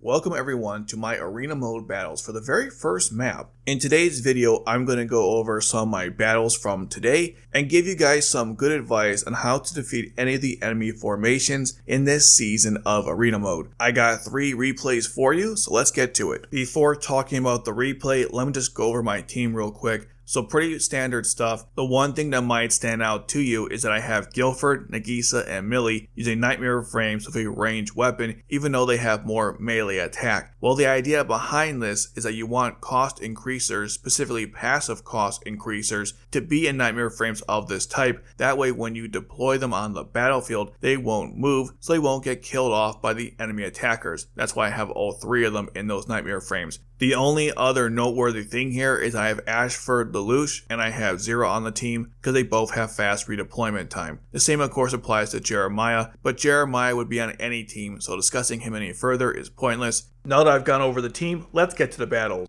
Welcome everyone to my arena mode battles for the very first map. In today's video, I'm going to go over some of my battles from today and give you guys some good advice on how to defeat any of the enemy formations in this season of arena mode. I got 3 replays for you, so let's get to it. Before talking about the replay, let me just go over my team real quick. So pretty standard stuff. The one thing that might stand out to you is that I have Guilford, Nagisa, and Millie using Nightmare frames with a ranged weapon, even though they have more melee attack. Well, the idea behind this is that you want cost increasers, specifically passive cost increasers, to be in Nightmare frames of this type. That way when you deploy them on the battlefield, they won't move, so they won't get killed off by the enemy attackers. That's why I have all 3 of them in those Nightmare frames. The only other noteworthy thing here is I have Ashford, Lelouch, and I have Zero on the team because they both have fast redeployment time. The same of course applies to Jeremiah, but Jeremiah would be on any team, so discussing him any further is pointless. Now that I've gone over the team, let's get to the battles.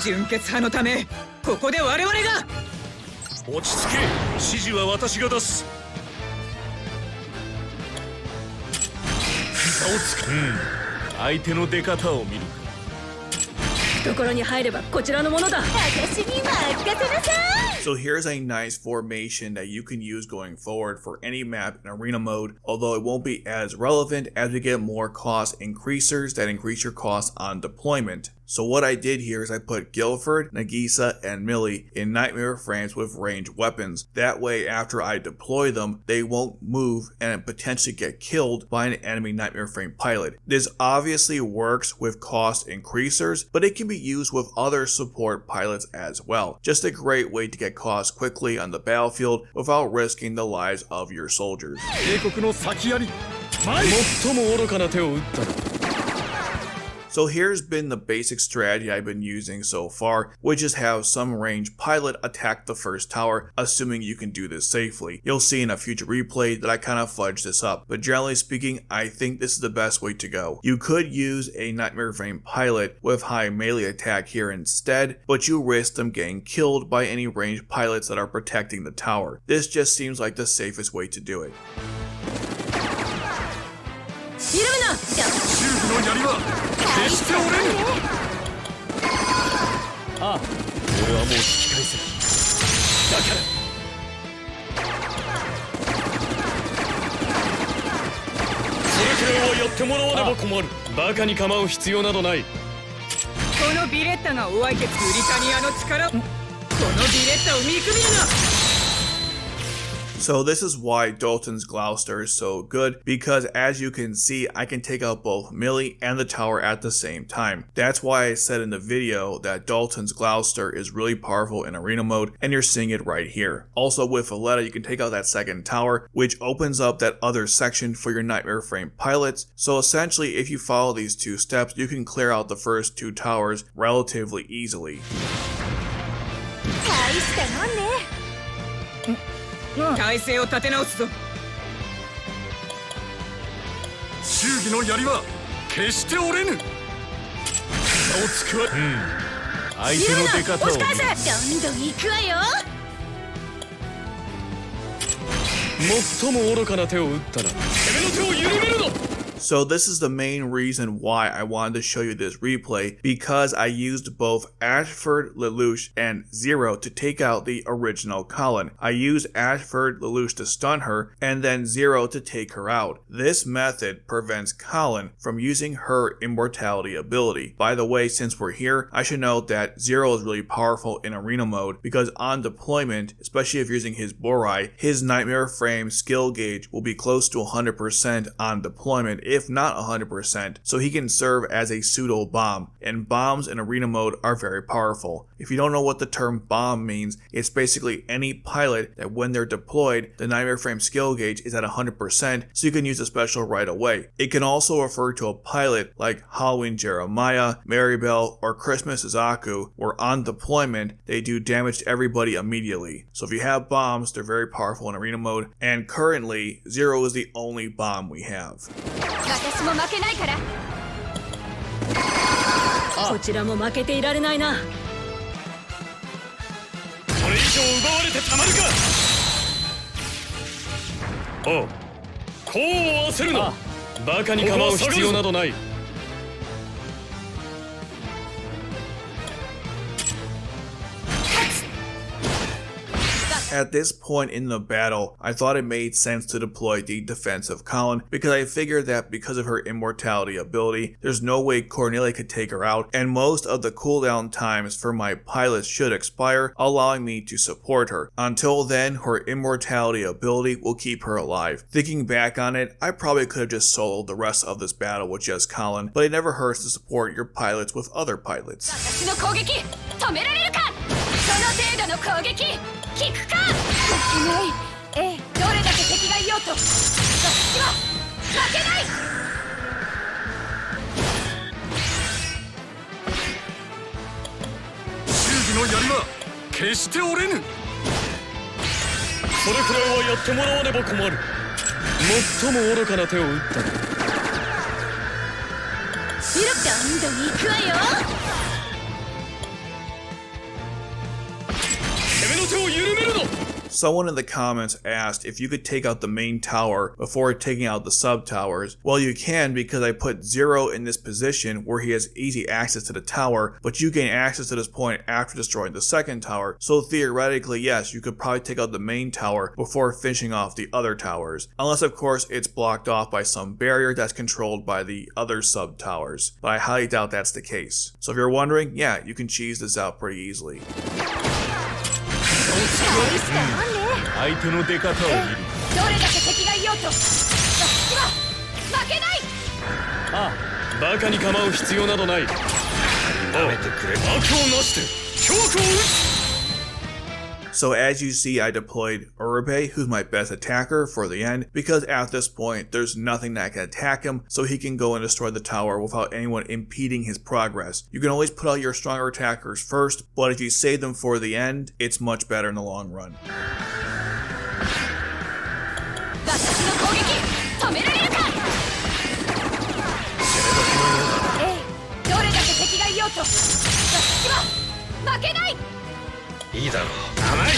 純血派のため、ここで我々が落ち着け。指示は私が出す。膝をつく。相手の出方を見るか。懐に入ればこちらのものだ。私に任せなさい。 So here's a nice formation that you can use going forward for any map in arena mode, although it won't be as relevant as we get more cost increasers that increase your cost on deployment. So what I did here is I put Guilford, Nagisa, and Millie in Nightmare frames with ranged weapons. That way after I deploy them, they won't move and potentially get killed by an enemy Nightmare frame pilot. This obviously works with cost increasers, but it can be used with other support pilots as well. Just a great way to get costs quickly on the battlefield without risking the lives of your soldiers. So here's been the basic strategy I've been using so far, which is have some ranged pilot attack the first tower, assuming you can do this safely. You'll see in a future replay that I kind of fudged this up, but generally speaking, I think this is the best way to go. You could use a Nightmare frame pilot with high melee attack here instead, but you risk them getting killed by any ranged pilots that are protecting the tower. This just seems like the safest way to do it. 決して折れぬ。ああ、俺はもう引き返せ。だからそれくらいはやってもらわねば困る。バカに構う必要などない。このビレッタがお相手ブリタニアの力。このビレッタを見くびるな。 So this is why Dalton's Gloucester is so good, because as you can see, I can take out both Millie and the tower at the same time. That's why I said in the video that Dalton's Gloucester is really powerful in arena mode, and you're seeing it right here. Also with Valletta, you can take out that second tower, which opens up that other section for your Nightmare frame pilots. So essentially, if you follow these 2 steps, you can clear out the first 2 towers relatively easily. 大したもんね。体勢を立て直すぞ。忠義の槍は決して折れぬ。膝をつくわ。相手の出方を見る。どんどん行くわよ。最も愚かな手を打ったな。攻めの手を緩めるな。 So this is the main reason why I wanted to show you this replay, because I used both Ashford, Lelouch, and Zero to take out the original Colin. I used Ashford, Lelouch to stun her, and then Zero to take her out. This method prevents Colin from using her immortality ability. By the way, since we're here, I should note that Zero is really powerful in arena mode, because on deployment, especially if you're using his Borai, his Nightmare frame skill gauge will be close to 100% on deployment, if not 100%, so he can serve as a pseudo bomb, and bombs in arena mode are very powerful. If you don't know what the term bomb means, it's basically any pilot that when they're deployed, the Nightmare frame skill gauge is at 100%, so you can use the special right away. It can also refer to a pilot like Halloween Jeremiah, Maribel, or Christmas Izaku, where on deployment, they do damage to everybody immediately. So if you have bombs, they're very powerful in arena mode, and currently, Zero is the only bomb we have. 私も負けないから。こちらも負けていられないな。これ以上奪われてたまるか。ああ、こう焦るな。バカに構う必要などない。 At this point in the battle, I thought it made sense to deploy the defensive Colin because I figured that because of her immortality ability, there's no way Cornelia could take her out, and most of the cooldown times for my pilots should expire, allowing me to support her. Until then, her immortality ability will keep her alive. Thinking back on it, I probably could have just soloed the rest of this battle with just Colin, but it never hurts to support your pilots with other pilots. 私の攻撃止められるか。その程度の攻撃効くか。負けない。ええ、どれだけ敵がいようと私は負けない。忠義の槍は決して折れぬ。それくらいはやってもらわねば困る。最も愚かな手を打ったな。どんどん行くわよ。 Someone in the comments asked if you could take out the main tower before taking out the sub towers. Well, you can because I put Zero in this position where he has easy access to the tower, but you gain access to this point after destroying the second tower. So theoretically, yes, you could probably take out the main tower before finishing off the other towers. Unless of course it's blocked off by some barrier that's controlled by the other sub towers. But I highly doubt that's the case. So if you're wondering, yeah, you can cheese this out pretty easily. 相手の出方を見る。どれだけ敵がいようと私は負けない。ああ、バカに構う必要などない。舐めてくれ。悪をなして強悪を打つ。 So as you see, I deployed Uribe, who's my best attacker, for the end, because at this point, there's nothing that can attack him, so he can go and destroy the tower without anyone impeding his progress. You can always put out your stronger attackers first, but if you save them for the end, it's much better in the long run. 私の攻撃止められるか。ええ、どれだけ敵がいようと私は負けない。 いいだろう。甘い。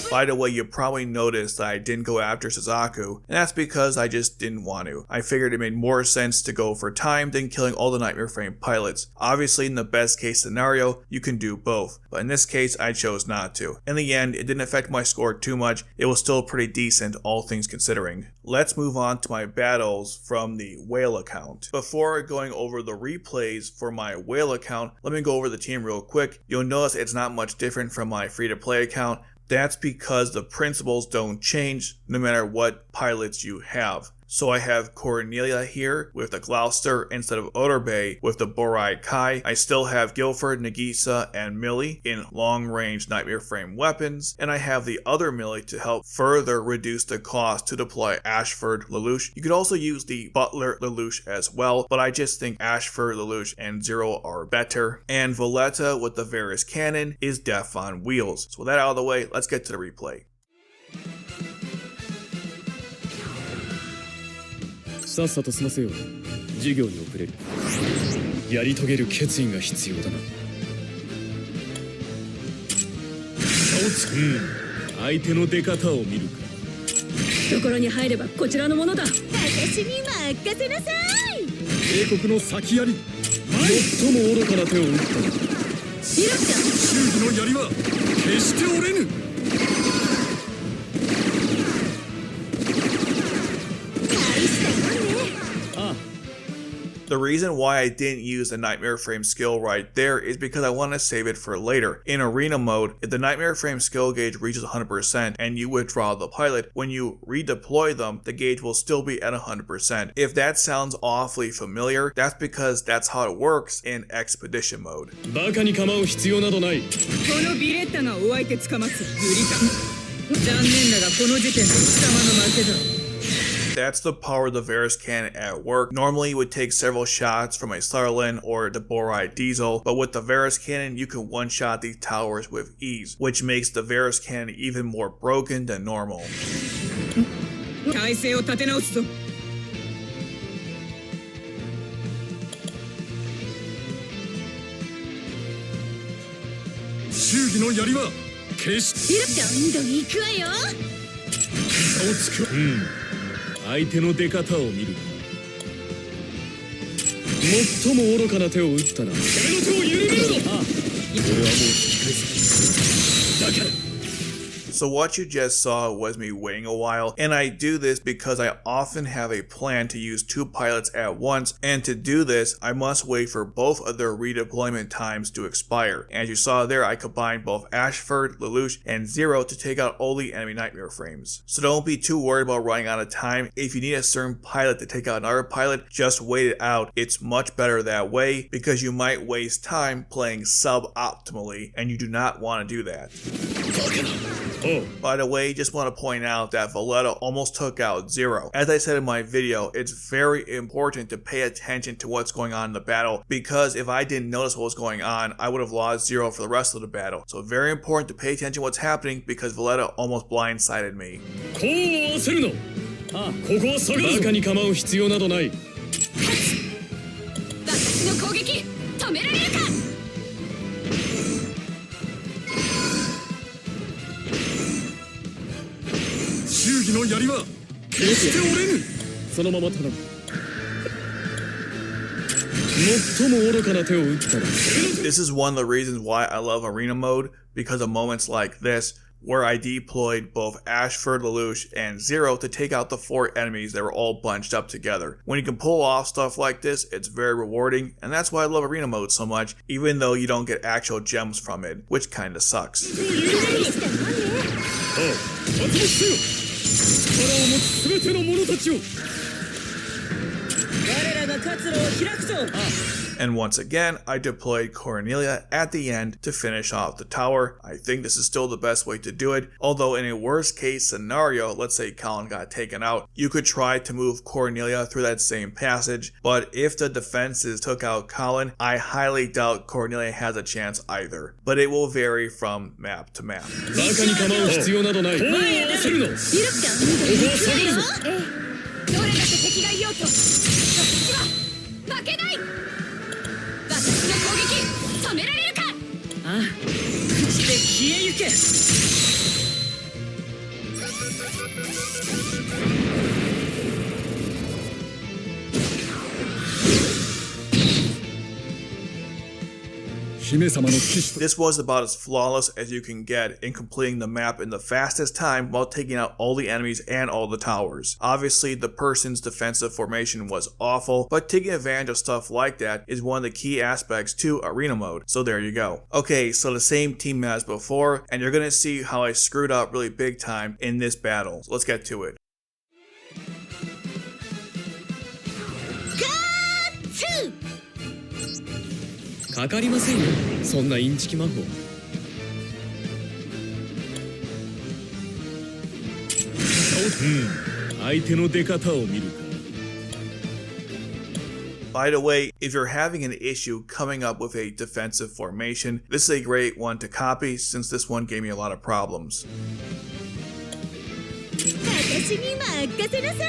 By the way, you probably noticed that I didn't go after Suzaku, and that's because I just didn't want to. I figured it made more sense to go for time than killing all the Nightmare Frame pilots. Obviously, in the best case scenario, you can do both, but in this case, I chose not to. In the end, it didn't affect my score too much. It was still pretty decent, all things considering. Let's move on to my battles from the Whale account. Before going over the replays for my Whale account, let me go over the team real quick. You'll notice it's not much different from my free-to-play account. That's because the principles don't change no matter what pilots you have. So I have Cornelia here with the Gloucester instead of Oterbay with the Borai Kai. I still have Guilford, Nagisa, and Millie in long-range Nightmare Frame weapons. And I have the other Millie to help further reduce the cost to deploy Ashford, Lelouch. You could also use the Butler, Lelouch as well, but I just think Ashford, Lelouch, and Zero are better. And Valletta with the Varus Cannon is death on wheels. So with that out of the way, let's get to the replay. さっさと済ませよう。授業に遅れる。やり遂げる決意が必要だな。差をつく。相手の出方を見るか。懐に入ればこちらのものだ。私に任せなさい。帝国の先槍。最も愚かな手を打った。ヒロちゃん。忠義の槍は決して折れぬ。 The reason why I didn't use the Nightmare Frame skill right there is because I want to save it for later. In Arena mode, if the Nightmare Frame skill gauge reaches 100% and you withdraw the pilot, when you redeploy them, the gauge will still be at 100%. If that sounds awfully familiar, that's because that's how it works in Expedition mode. バカに構う必要などない。このビレッタがお相手つかますグリタン。残念だがこの時点で貴様の負けだ。 That's the power of the Varus Cannon at work. Normally you would take several shots from a Sutherland or the Borai Diesel, but with the Varus Cannon you can one-shot these towers with ease, which makes the Varus Cannon even more broken than normal. 体勢を立て直すぞ。忠義の槍は決してどんどん行くわよ。差をつく。相手の出方を見るか。最も愚かな手を打ったな。攻めの手を緩めるぞ。俺はもう引き返す。だから So what you just saw was me waiting a while, and I do this because I often have a plan to use 2 pilots at once, and to do this, I must wait for both of their redeployment times to expire. As you saw there, I combined both Ashford, Lelouch, and Zero to take out all the enemy nightmare frames. So don't be too worried about running out of time. If you need a certain pilot to take out another pilot, just wait it out. It's much better that way, because you might waste time playing suboptimally, and you do not want to do that. By the way, just want to point out that Valletta almost took out Zero. As I said in my video, it's very important to pay attention to what's going on in the battle, because if I didn't notice what was going on, I would have lost Zero for the rest of the battle. So very important to pay attention to what's happening, because Valletta almost blindsided me. こう焦るの。ここは下がるぞ。バカに構う必要などない。私の攻撃止められるか。忠義の槍は決して折れぬ。そのまま頼む。最も愚かな手を打ったな。 This is one of the reasons why I love arena mode, because of moments like this, where I deployed both Ashford, Lelouch, and Zero to take out the 4 enemies that were all bunched up together. When you can pull off stuff like this, it's very rewarding, and that's why I love arena mode so much, even though you don't get actual gems from it, which kinda sucks. 力を持つ全ての者たちを。我らが活路を開くぞ。 And once again, I deployed Cornelia at the end to finish off the tower. I think this is still the best way to do it, although in a worst case scenario, let's say Colin got taken out, you could try to move Cornelia through that same passage, but if the defenses took out Colin, I highly doubt Cornelia has a chance either, but it will vary from map to map. バカに構う必要などない。こう焦るの。ここは下がるぞ。どれだけ敵がいようと私は負けない。私の攻撃止められるか。ああ、朽ちて消えゆけ。 This was about as flawless as you can get in completing the map in the fastest time while taking out all the enemies and all the towers. Obviously, the person's defensive formation was awful, but taking advantage of stuff like that is one of the key aspects to arena mode, so there you go. Okay, so the same team as before, and you're gonna see how I screwed up really big time in this battle. So let's get to it. かかりませんよ、そんなインチキ魔法。相手の出方を見るか。 By the way, if you're having an issue coming up with a defensive formation, this is a great one to copy since this one gave me a lot of problems. 私に任せなさい。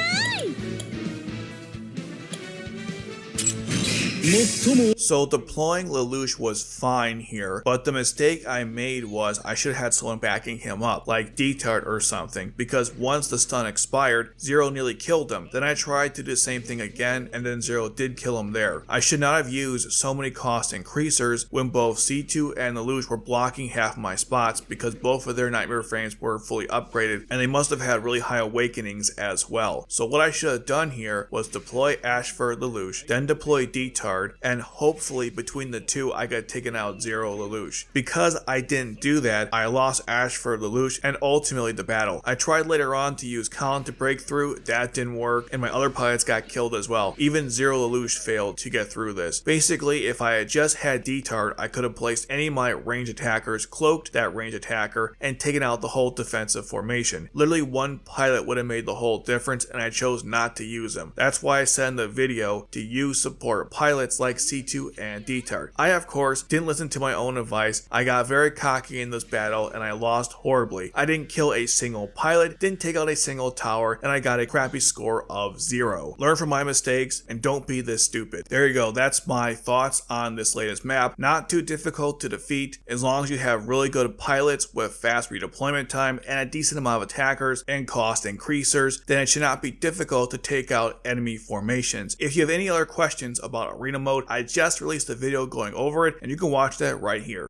So deploying Lelouch was fine here, but the mistake I made was I should have had someone backing him up, like D-Tart or something, because once the stun expired, Zero nearly killed him. Then I tried to do the same thing again, and then Zero did kill him there. I should not have used so many cost increasers when both C2 and Lelouch were blocking half my spots, because both of their nightmare frames were fully upgraded, and they must have had really high awakenings as well. So what I should have done here was deploy Ashford Lelouch, then deploy D-Tart, and hopefully between the two I got taken out Zero Lelouch. Because I didn't do that, I lost Ashford Lelouch and ultimately the battle. I tried later on to use Colin to break through, that didn't work, and my other pilots got killed as well. Even Zero Lelouch failed to get through this. Basically, if I had just had D-Tart, I could have placed any of my ranged attackers, cloaked that ranged attacker, and taken out the whole defensive formation. Literally one pilot would have made the whole difference, and I chose not to use him. That's why I said in the video to use support pilots pilots like C2 and D-Tart. I of course didn't listen to my own advice. I got very cocky in this battle and I lost horribly. I didn't kill a single pilot, didn't take out a single tower, and I got a crappy score of 0. Learn from my mistakes and don't be this stupid. There you go, that's my thoughts on this latest map. Not too difficult to defeat as long as you have really good pilots with fast redeployment time and a decent amount of attackers and cost increasers, then it should not be difficult to take out enemy formations. If you have any other questions about arena mode, I just released a video going over it and you can watch that right here.